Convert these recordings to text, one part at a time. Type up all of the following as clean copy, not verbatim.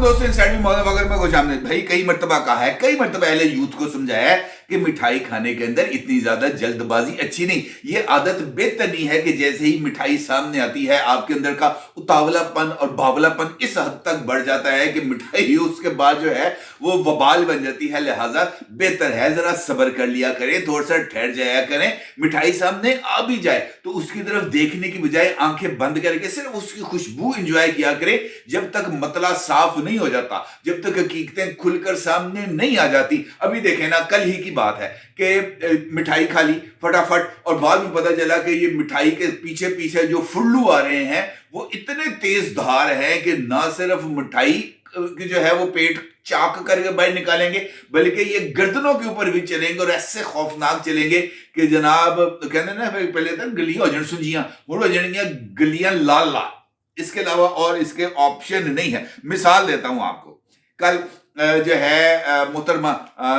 दोस्तों इंसाइड में मौजूद वगैरह में खुशामदीद। भाई कई मर्तबा कहा है, कई मर्तबा अहले यूथ को समझाया है कि मिठाई खाने के अंदर इतनी ज्यादा जल्दबाजी अच्छी नहीं। ये आदत बेहतर नहीं है कि जैसे ही मिठाई सामने आती है आपके अंदर का उतावलापन और बावलापन इस हद तक बढ़ जाता है कि मिठाई उसके बाद जो है वो वबाल बन जाती है। लिहाजा बेहतर है जरा सब्र कर लिया करें, थोड़ा सा ठहर जाया करें। मिठाई सामने आ भी जाए तो उसकी तरफ देखने की बजाय आंखें बंद करके सिर्फ उसकी खुशबू एंजॉय किया करें जब तक मतला साफ नहीं हो जाता, जब तक हकीकतें खुलकर सामने नहीं आ जाती। अभी देखें ना, कल ही की बात है कि मिठाई खा ली फटाफट और बाद में पता चला कि ये मिठाई के पीछे पीछे जो फुल्लू आ रहे हैं वो इतने तेज धार हैं कि ना सिर्फ मिठाई की जो है वो पेट चाक करके बाहर निकालेंगे बल्कि ये गर्दनों के ऊपर भी चलेंगे और ऐसे खौफनाक चलेंगे कि जनाब कहते ना पहले तक गलियां हो जान सुंजियां हो जाएंगी, गलियां लाल लाल। इसके अलावा और इसके ऑप्शन नहीं है। मिसाल देता हूं आपको, कल जो है मोहतरमा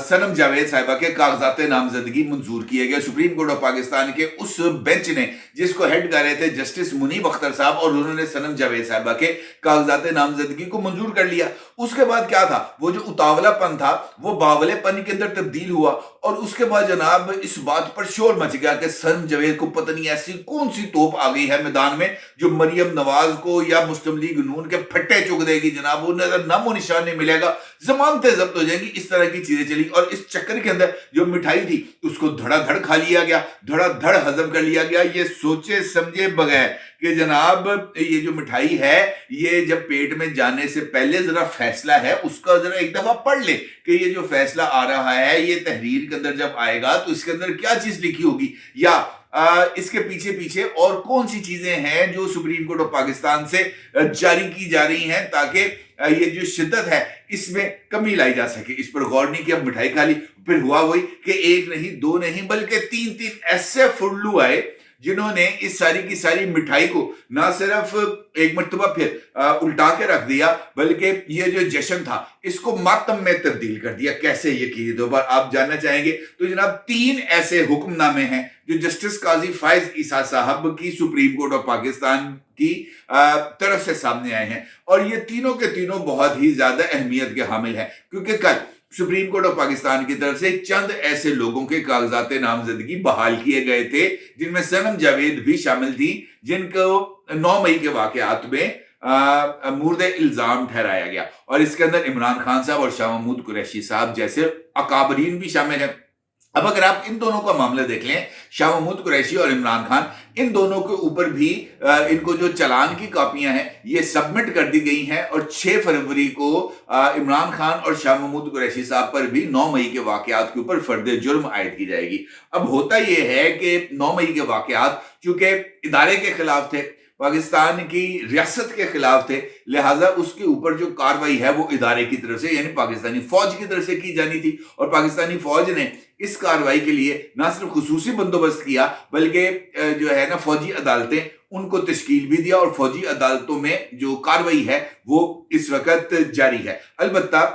सनम जावेद साहिबा के कागजात नामजदगी मंजूर किए गए। सुप्रीम कोर्ट ऑफ पाकिस्तान के उस बेंच ने जिसको हेड कर रहे थे जस्टिस मुनीब अख्तर साहब, और उन्होंने सनम जावेद साहिबा के कागजात नामजदगी को मंजूर कर लिया। उसके बाद क्या था, वो जो उतावलापन था वो बावलेपन के अंदर तब्दील हुआ और उसके बाद जनाब इस बात पर शोर मच गया कि सनम जावेद को पता नहीं ऐसी कौन सी तोप आ गई है मैदान में जो मरियम नवाज को या मुस्लिम लीग नून के फट्टे चुक देगी। जनाब वो नजर नामो निशान नहीं मिलेगा, जमानतें जब्त हो जाएंगी। इस तरह की चीजें चली और इस चक्कर के अंदर जो मिठाई थी उसको धड़ाधड़ खा लिया गया, धड़ाधड़ हजम कर लिया गया, ये सोचे समझे बगैर कि जनाब ये जो मिठाई है ये जब पेट में जाने से पहले जरा फैसला है उसका जरा एक दफा पढ़ ले कि ये जो फैसला आ रहा है ये तहरीर के अंदर जब आएगा तो इसके अंदर क्या चीज लिखी होगी या इसके पीछे पीछे और कौन सी चीजें हैं जो सुप्रीम कोर्ट ऑफ पाकिस्तान से जारी की जा रही हैं ताकि ये जो शिद्दत है इसमें कमी लाई जा सके। इस पर गौर नहीं किया, मिठाई खा ली। फिर हुआ वही कि एक नहीं दो नहीं बल्कि तीन तीन ऐसे फुल्लू आए जिन्होंने इस सारी की सारी मिठाई को ना सिर्फ एक मर्तबा फिर उल्टा के रख दिया बल्कि ये जो जश्न था इसको मातम में तब्दील कर दिया। कैसे ये की दोबारा आप जानना चाहेंगे तो जनाब तीन ऐसे हुक्मनामे हैं जो जस्टिस काजी फायज ईसा साहब की सुप्रीम कोर्ट ऑफ पाकिस्तान की तरफ से सामने आए हैं और ये तीनों के तीनों बहुत ही ज्यादा अहमियत के हामिल हैं क्योंकि कल सुप्रीम कोर्ट ऑफ पाकिस्तान की तरफ से चंद ऐसे लोगों के कागजात नामजदगी बहाल किए गए थे जिनमें सनम जावेद भी शामिल थी, जिनको 9 मई के वाकयात में मुर्द इल्जाम ठहराया गया और इसके अंदर इमरान खान साहब और शाह महमूद कुरैशी साहब जैसे अकाबरीन भी शामिल हैं। अब अगर आप इन दोनों का मामला देख लें, शाह महमूद कुरैशी और इमरान खान, इन दोनों के ऊपर भी इनको जो चालान की कॉपियां हैं ये सबमिट कर दी गई हैं और 6 फरवरी को इमरान खान और शाह महमूद कुरैशी साहब पर भी 9 मई के वाकयात के ऊपर फर्द जुर्म आयद की जाएगी। अब होता यह है कि 9 मई के वाकयात चूंकि इदारे के खिलाफ थे, पाकिस्तान की रियासत के खिलाफ थे, लिहाजा उसके ऊपर जो कार्रवाई है वो इदारे की तरफ से यानी पाकिस्तानी फौज की तरफ से की जानी थी और पाकिस्तानी फौज ने इस कार्रवाई के लिए ना सिर्फ खुसूसी बंदोबस्त किया बल्कि जो है ना फौजी अदालतें उनको तश्कील भी दिया और फौजी अदालतों में जो कार्रवाई है वो इस वक्त जारी है। अलबत्ता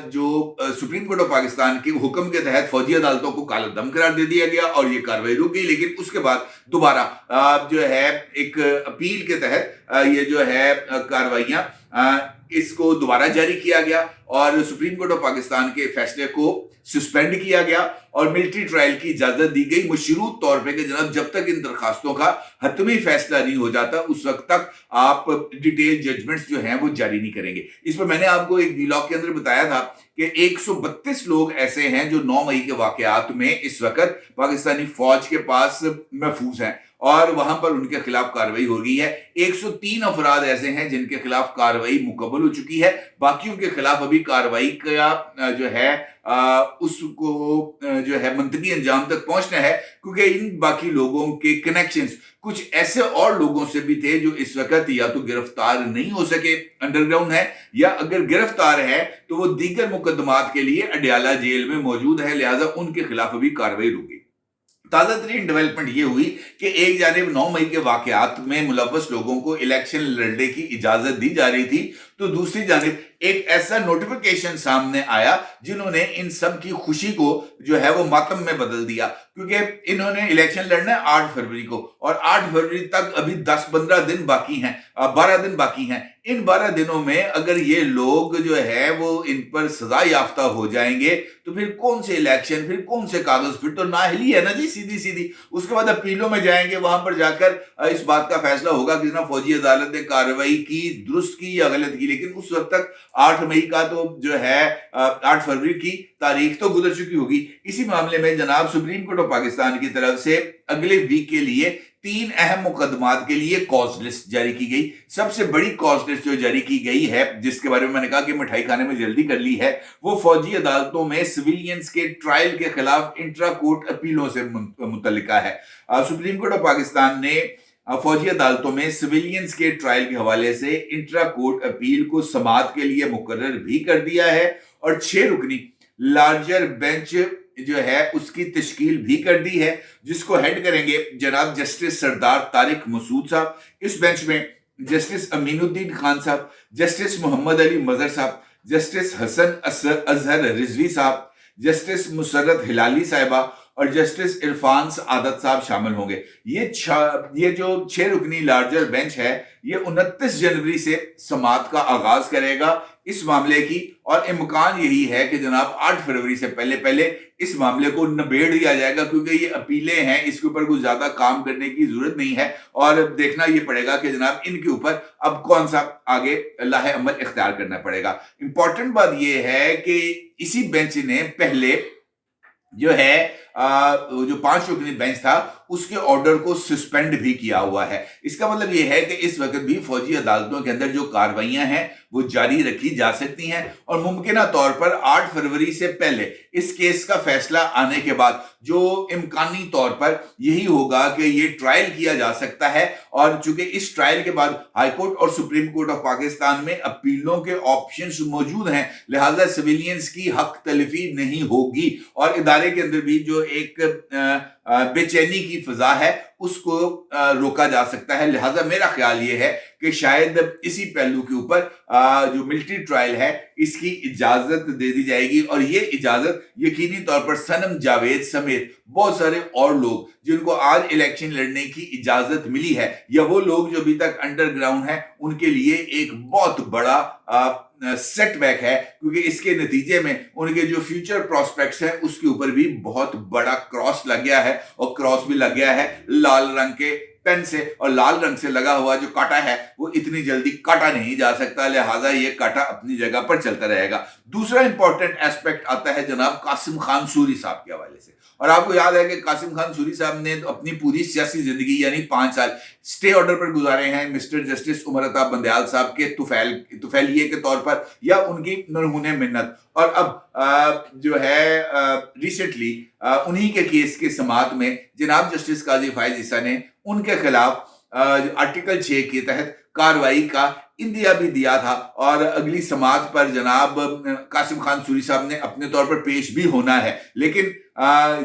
जो सुप्रीम कोर्ट ऑफ पाकिस्तान के हुक्म के तहत फौजी अदालतों को काला दम करार दे दिया गया और ये कार्रवाई रुक गई, लेकिन उसके बाद दोबारा जो है एक अपील के तहत ये जो है कार्रवाइयां इसको दोबारा जारी किया गया और सुप्रीम कोर्ट ऑफ पाकिस्तान के फैसले को सस्पेंड किया गया और मिलिट्री ट्रायल की इजाजत दी गई मशरूत तौर पे कि जनाब जब तक इन दरखास्तों का हतमी फैसला नहीं हो जाता उस वक्त तक आप डिटेल जजमेंट्स जो हैं वो जारी नहीं करेंगे। इस पर मैंने आपको एक व्लॉग के अंदर बताया था कि 132 लोग ऐसे हैं जो 9 मई के वाकयात में इस वक्त पाकिस्तानी फौज के पास महफूज हैं और वहां पर उनके खिलाफ कार्रवाई हो रही है। 103 अफराद ऐसे हैं जिनके खिलाफ कार्रवाई मुकम्मल हो चुकी है, बाकियों के खिलाफ अभी कार्रवाई का जो है उसको जो है मंतकी अंजाम तक पहुंचना है क्योंकि इन बाकी लोगों के कनेक्शंस कुछ ऐसे और लोगों से भी थे जो इस वक्त या तो गिरफ्तार नहीं हो सके, अंडरग्राउंड है, या अगर गिरफ्तार है तो वो दीगर मुकदमात के लिए अडयाला जेल में मौजूद है, लिहाजा उनके खिलाफ अभी कार्रवाई रुकी। ताज़ा तरीन डेवलपमेंट ये हुई कि एक जानिब 9 मई के वाकयात में मुलव्वस लोगों को इलेक्शन लड़ने की इजाजत दी जा रही थी, तो दूसरी जानिब एक ऐसा नोटिफिकेशन सामने आया जिन्होंने इन सब की खुशी को जो है वो मातम में बदल दिया, क्योंकि इन्होंने इलेक्शन लड़ना है 8 फरवरी को, और 8 फरवरी तक अभी 10-15 दिन बाकी हैं, 12 दिन बाकी हैं। इन 12 दिनों में अगर ये लोग जो है वो इन पर सजा याफ्ता हो जाएंगे तो फिर कौन से इलेक्शन, फिर कौन से कागज, फिर तो नाअहली है ना जी, सीधी सीधी। उसके बाद अपीलों में जाएंगे, वहां पर जाकर इस बात का फैसला होगा कि ना फौजी अदालत ने कार्रवाई की, दुरुस्त की या गलत की। लेकिन उस वक्त तक 8 मई का तो जो है 8 फरवरी की तारीख तो गुजर चुकी होगी। इसी मामले में जनाब सुप्रीम कोर्ट ऑफ पाकिस्तान की तरफ से अगले वीक के लिए 3 अहम मुकदमात के लिए कॉज लिस्ट जारी की गई। सबसे बड़ी कॉज लिस्ट जो जारी की गई है, जिसके बारे में मैंने कहा कि मिठाई खाने में जल्दी कर ली है, वो फौजी अदालतों में सिविलियंस के ट्रायल के खिलाफ इंट्रा कोर्ट अपीलों से मुतल्लिका है। सुप्रीम कोर्ट ऑफ पाकिस्तान ने फौजी अदालतों में सिविलियंस के ट्रायल के हवाले से इंट्रा कोर्ट अपील को समाअत के लिए मुकर्रर भी कर दिया है, और 6 रुकनी लार्जर बेंच जो है उसकी तश्कील भी कर दी है, जिसको हेड करेंगे जनाब जस्टिस सरदार तारिक मसूद साहब। इस बेंच में जस्टिस अमीनुद्दीन खान साहब, जस्टिस मोहम्मद अली मजहर साहब, जस्टिस हसन अजहर रिजवी साहब, जस्टिस मुसर्रत हिलाली साहिबा और जस्टिस इरफान आदत साहब शामिल होंगे। ये जो 6 रुकनी लार्जर बेंच है, ये 29 जनवरी से समाअत का आगाज करेगा इस मामले की, और इम्कान यही है कि जनाब 8 फरवरी से पहले पहले इस मामले को निबेड़ दिया जाएगा, क्योंकि ये अपीलें हैं, इसके ऊपर कुछ ज्यादा काम करने की जरूरत नहीं है, और देखना ये पड़ेगा कि जनाब इनके ऊपर अब कौन सा आगे लाहे अमल इख्तियार करना पड़ेगा। इंपॉर्टेंट बात ये है कि इसी बेंच ने पहले जो है जो 5 रुकनी बेंच था उसके ऑर्डर को सस्पेंड भी किया हुआ है। इसका मतलब यह है कि इस वक्त भी फौजी अदालतों के अंदर जो कार्रवाइयां हैं वो जारी रखी जा सकती हैं, और मुमकिना तौर पर 8 फरवरी से पहले इस केस का फैसला आने के बाद जो इम्कानी तौर पर यही होगा कि ये ट्रायल किया जा सकता है, और चूंकि इस ट्रायल के बाद हाई कोर्ट और सुप्रीम कोर्ट ऑफ पाकिस्तान में अपीलों के ऑप्शंस मौजूद हैं, लिहाजा सिविलियंस की हक तलफी नहीं होगी, और इदारे के अंदर भी जो एक बेचैनी की फिजा है उसको रोका जा सकता है। लिहाजा मेरा ख्याल ये है कि शायद इसी पहलू के ऊपर जो मिलिट्री ट्रायल है इसकी इजाजत दे दी जाएगी, और ये इजाजत यकीनी तौर पर सनम जावेद समेत बहुत सारे और लोग जिनको आज इलेक्शन लड़ने की इजाजत मिली है, या वो लोग जो अभी तक अंडरग्राउंड है, उनके लिए एक बहुत बड़ा सेटबैक है, क्योंकि इसके नतीजे में उनके जो फ्यूचर प्रोस्पेक्ट्स हैं उसके ऊपर भी बहुत बड़ा क्रॉस लग गया है, और क्रॉस भी लग गया है लाल रंग के पेन से, और लाल रंग से लगा हुआ जो कांटा है वो इतनी जल्दी काटा नहीं जा सकता, लिहाजा ये कांटा अपनी जगह पर चलता रहेगा। दूसरा इंपॉर्टेंट एस्पेक्ट आता है जनाब कासिम खान सूरी साहब के हवाले से, और आपको याद है कि कासिम खान सूरी साहब ने अपनी पूरी सियासी जिंदगी यानी 5 साल स्टे ऑर्डर पर गुजारे हैं मिस्टर जस्टिस उमर अता बंदयाल साहब के तुफैलिये के तौर पर, या उनकी मरहूने मिन्नत, और अब जो है रिसेंटली उन्हीं के केस के समाअत में जनाब जस्टिस काजी फायज ईसा ने उनके खिलाफ आर्टिकल 6 के तहत कार्रवाई का इंदिया भी दिया था, और अगली समाअत पर जनाब कासिम खान सूरी साहब ने अपने तौर पर पेश भी होना है। लेकिन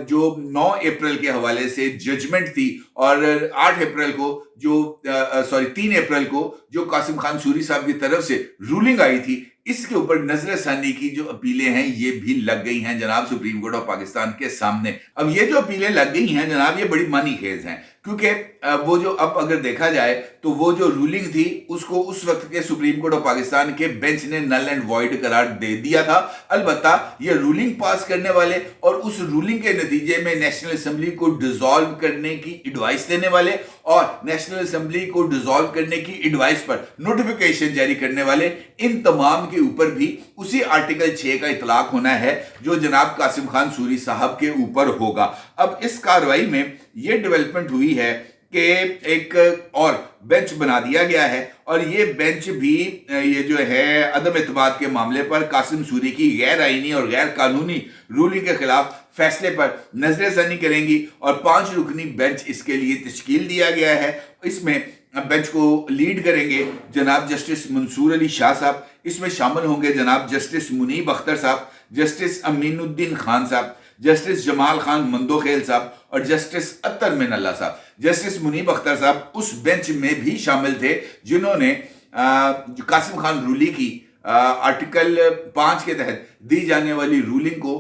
जो 9 अप्रैल के हवाले से जजमेंट थी, और 8 अप्रैल को जो 3 अप्रैल को जो कासिम खान सूरी साहब की तरफ से रूलिंग आई थी, इसके ऊपर नजरसानी की जो अपीलें हैं ये भी लग गई हैं जनाब सुप्रीम कोर्ट ऑफ पाकिस्तान के सामने। अब ये जो अपीलें लग गई हैं जनाब, ये बड़ी मानी खेज हैं, क्योंकि वो जो अब अगर देखा जाए तो वो जो रूलिंग थी उसको उस वक्त के सुप्रीम कोर्ट ऑफ पाकिस्तान के बेंच ने नल एंड वॉइड करार दे दिया था। अलबत्ता ये रूलिंग पास करने वाले और उस रूलिंग के नतीजे में नेशनल असेंबली को डिसॉल्व करने की एडवाइस देने वाले, और नेशनल असेंबली को डिसॉल्व करने की एडवाइस पर नोटिफिकेशन जारी करने वाले, इन तमाम के ऊपर भी उसी आर्टिकल 6 का इतलाक होना है जो जनाब कासिम खान सूरी साहब के ऊपर होगा। अब इस कार्रवाई में यह डेवलपमेंट हुई है कि एक और बेंच बना दिया गया है, और ये बेंच भी ये जो है अदम एतमाद के मामले पर कासिम सूरी की गैर आईनी और गैर कानूनी रूलिंग के खिलाफ फैसले पर नजरसानी करेंगी, और 5 रुकनी बेंच इसके लिए तश्कील दिया गया है। इसमें बेंच को लीड करेंगे जनाब जस्टिस मंसूर अली शाह साहब, इसमें शामिल होंगे जनाब जस्टिस मुनीब अख्तर साहब, जस्टिस अमीनुद्दीन खान साहब, जस्टिस जमाल खान मंदोखेल साहब और जस्टिस अत्तर मिनल्ला साहब। जस्टिस मुनीब अख्तर साहब उस बेंच में भी शामिल थे जिन्होंने जो कासिम खान रूली की आर्टिकल 5 के तहत दी जाने वाली रूलिंग को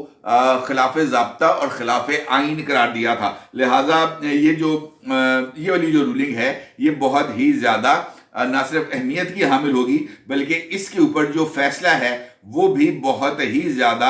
खिलाफ ज़ाब्ता और खिलाफ आइन करार दिया था। लिहाजा ये वाली जो रूलिंग है ये बहुत ही ज़्यादा ना सिर्फ अहमियत की हामिल होगी बल्कि इसके ऊपर जो फैसला है वो भी बहुत ही ज़्यादा,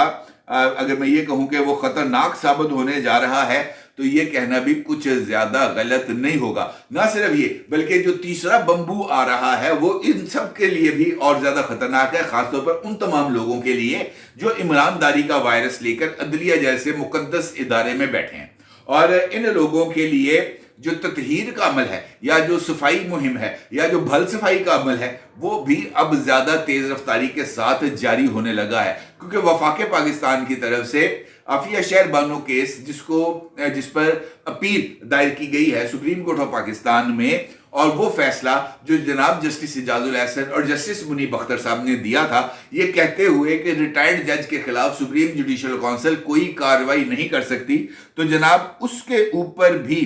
अगर मैं ये कहूँ कि वो ख़तरनाक साबित होने जा रहा है तो ये कहना भी कुछ ज्यादा गलत नहीं होगा। ना सिर्फ ये बल्कि जो तीसरा बम्बू आ रहा है वो इन सब के लिए भी और ज्यादा खतरनाक है, खासतौर पर उन तमाम लोगों के लिए जो ईमानदारी का वायरस लेकर अदलिया जैसे मुकद्दस इदारे में बैठे हैं। और इन लोगों के लिए जो ततहीर का अमल है या जो सफाई मुहिम है या जो भल सफाई का अमल है वो भी अब ज्यादा तेज रफ्तारी के साथ जारी होने लगा है, क्योंकि वफाक पाकिस्तान की तरफ से आफिया शहर बानो केस जिस पर अपील दायर की गई है सुप्रीम कोर्ट ऑफ पाकिस्तान में, और वो फैसला जो जनाब जस्टिस इजाजुल एहसन और जस्टिस मुनीब अख्तर साहब ने दिया था, ये कहते हुए कि रिटायर्ड जज के खिलाफ सुप्रीम जुडिशल काउंसिल कोई कार्रवाई नहीं कर सकती, तो जनाब उसके ऊपर भी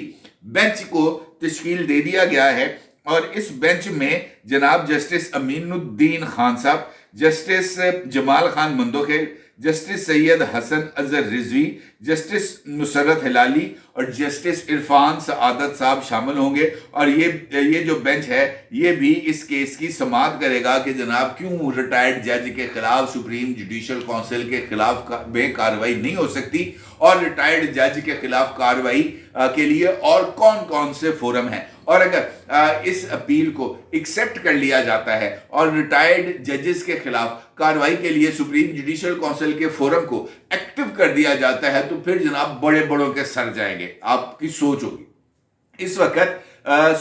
बेंच को तश्कील दे दिया गया है। और इस बेंच में जनाब जस्टिस अमीनुद्दीन खान साहब, justice Jamal Khan Mandokhel, justice Syed Hasan Azhar Rizvi, justice Nusrat Hilali और जस्टिस इरफान सआदत साहब शामिल होंगे। और ये जो बेंच है ये भी इस केस की समाअत करेगा कि जनाब क्यों रिटायर्ड जज के खिलाफ सुप्रीम जुडिशल काउंसिल के खिलाफ में कार्रवाई नहीं हो सकती और रिटायर्ड जज के खिलाफ कार्रवाई के लिए और कौन कौन से फोरम हैं। और अगर इस अपील को एक्सेप्ट कर लिया जाता है और रिटायर्ड जजेस के खिलाफ कार्रवाई के लिए सुप्रीम जुडिशल काउंसिल के फोरम को एक्टिव कर दिया जाता है तो फिर जनाब बड़े बड़ों के सर जाएंगे, आपकी सोच होगी। इस वक्त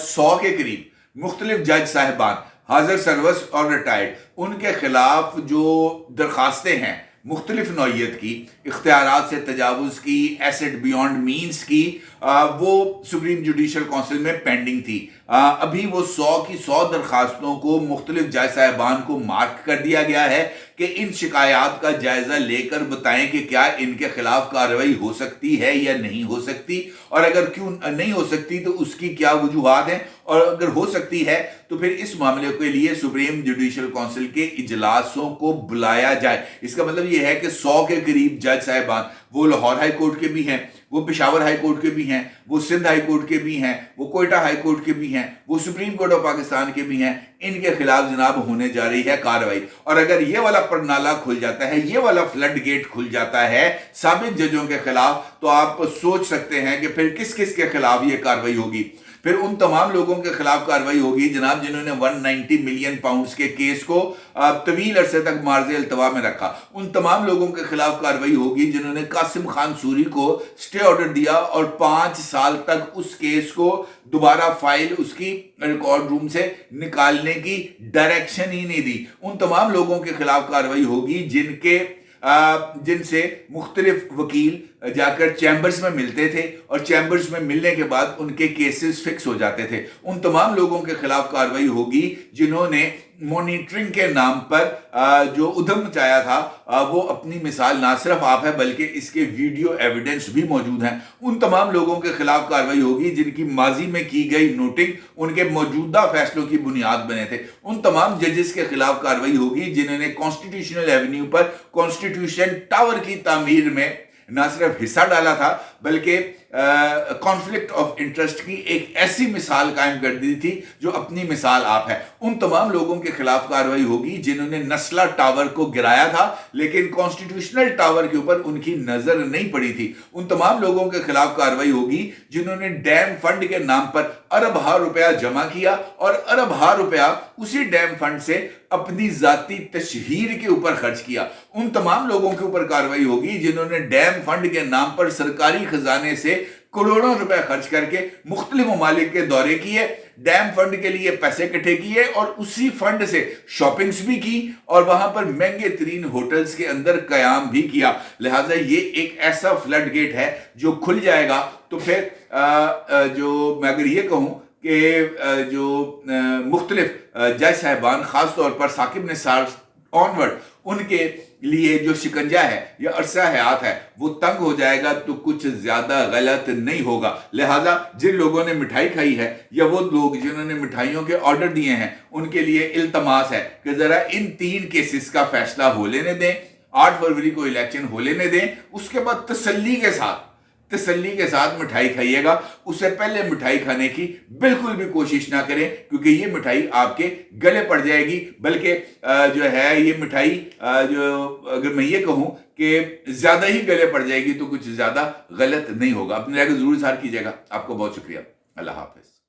100 के करीब मुख्तलिफ जज साहिबान हाजिर सर्विस और रिटायर्ड, उनके खिलाफ जो दरखास्तें हैं मुख्तलिफ नौइयत की, इख्तियारात से तजावुज़ की, एसेट बियॉन्ड मीन्स की, वो सुप्रीम जुडिशल काउंसिल में पेंडिंग थी। अभी वो 100 की 100 दरखास्तों को मुख्तलिफ जज साहिबान को मार्क कर दिया गया है कि इन शिकायत का जायजा लेकर बताएं कि क्या इनके खिलाफ कार्रवाई हो सकती है या नहीं हो सकती, और अगर क्यों नहीं हो सकती तो उसकी क्या वजूहात हैं, और अगर हो सकती है तो फिर इस मामले के लिए सुप्रीम जुडिशल काउंसिल के इजलासों को बुलाया जाए। इसका मतलब यह है कि 100 के करीब जज साहिबान, वो लाहौर हाई कोर्ट के भी हैं, वो पेशावर हाई कोर्ट के भी हैं, वो सिंध हाई कोर्ट के भी हैं, वो कोयटा हाई कोर्ट के भी हैं, वो सुप्रीम कोर्ट ऑफ पाकिस्तान के भी हैं, इनके खिलाफ जनाब होने जा रही है कार्रवाई। और अगर ये वाला परनाला खुल जाता है, ये वाला फ्लड गेट खुल जाता है साबिक जजों के खिलाफ, तो आप सोच सकते हैं कि फिर किस किस के खिलाफ ये कार्रवाई होगी। फिर उन तमाम लोगों के खिलाफ कार्रवाई होगी जनाब जिन्होंने 190 मिलियन पाउंड्स के केस को तवील अरसे तक मार्ज़े अल्तवा में रखा। उन तमाम लोगों के खिलाफ कार्रवाई होगी जिन्होंने कासिम खान सूरी को स्टे ऑर्डर दिया और 5 साल तक उस केस को दोबारा फाइल उसकी रिकॉर्ड रूम से निकालने की डायरेक्शन ही नहीं दी। उन तमाम लोगों के खिलाफ कार्रवाई होगी जिनसे मुख्तलिफ वकील जाकर चैम्बर्स में मिलते थे और चैम्बर्स में मिलने के बाद उनके केसेस फिक्स हो जाते थे। उन तमाम लोगों के खिलाफ कार्रवाई होगी जिन्होंने मॉनिटरिंग के नाम पर जो उधम मचाया था, वो अपनी मिसाल ना सिर्फ आप है बल्कि इसके वीडियो एविडेंस भी मौजूद हैं। उन तमाम लोगों के खिलाफ कार्रवाई होगी जिनकी माजी में की गई नोटिंग उनके मौजूदा फैसलों की बुनियाद बने थे। उन तमाम जजेस के खिलाफ कार्रवाई होगी जिन्होंने कॉन्स्टिट्यूशनल एवेन्यू पर कॉन्स्टिट्यूशन टावर की तामीर में ना सिर्फ हिस्सा डाला था बल्कि कॉन्फ्लिक्ट ऑफ इंटरेस्ट की एक ऐसी मिसाल कायम कर दी थी जो अपनी मिसाल आप है। उन तमाम लोगों के खिलाफ कार्रवाई होगी जिन्होंने नस्ला टावर को गिराया था लेकिन कॉन्स्टिट्यूशनल टावर के ऊपर उनकी नजर नहीं पड़ी थी। उन तमाम लोगों के खिलाफ कार्रवाई होगी जिन्होंने डैम फंड के नाम पर अरब रुपया जमा किया और अरब रुपया उसी डैम फंड से अपनी जाती तशहीर के ऊपर खर्च किया। उन तमाम लोगों के ऊपर कार्रवाई होगी जिन्होंने डैम फंड के नाम पर सरकारी खजाने से करोड़ों रुपए खर्च करके मुख्तलिफ ममालिक के दौरे किए, डैम फंड के लिए पैसे इकट्ठे किए और उसी फंड से शॉपिंग्स भी की और वहां पर महंगे तरीन होटल्स के अंदर कयाम भी किया। लिहाजा ये एक ऐसा फ्लड गेट है जो खुल जाएगा तो फिर जो मैं अगर ये कहूं कि जो मुख्तलिफ जज साहिबान खास तौर पर साकिब निसार ऑनवर्ड उनके लिए जो शिकंजा है या अरसा हयात है वो तंग हो जाएगा तो कुछ ज्यादा गलत नहीं होगा। लिहाजा जिन लोगों ने मिठाई खाई है या वो लोग जिन्होंने मिठाइयों के ऑर्डर दिए हैं उनके लिए इल्तमास है कि जरा इन 3 केसेस का फैसला हो लेने दें, 8 फरवरी को इलेक्शन हो लेने दें, उसके बाद तसल्ली के साथ मिठाई खाइएगा। उससे पहले मिठाई खाने की बिल्कुल भी कोशिश ना करें क्योंकि ये मिठाई आपके गले पड़ जाएगी। बल्कि जो है ये मिठाई जो अगर मैं ये कहूं कि ज्यादा ही गले पड़ जाएगी तो कुछ ज्यादा गलत नहीं होगा। अपनी राय को जरूर इज़हार कीजिएगा। आपको बहुत शुक्रिया। अल्लाह हाफिज।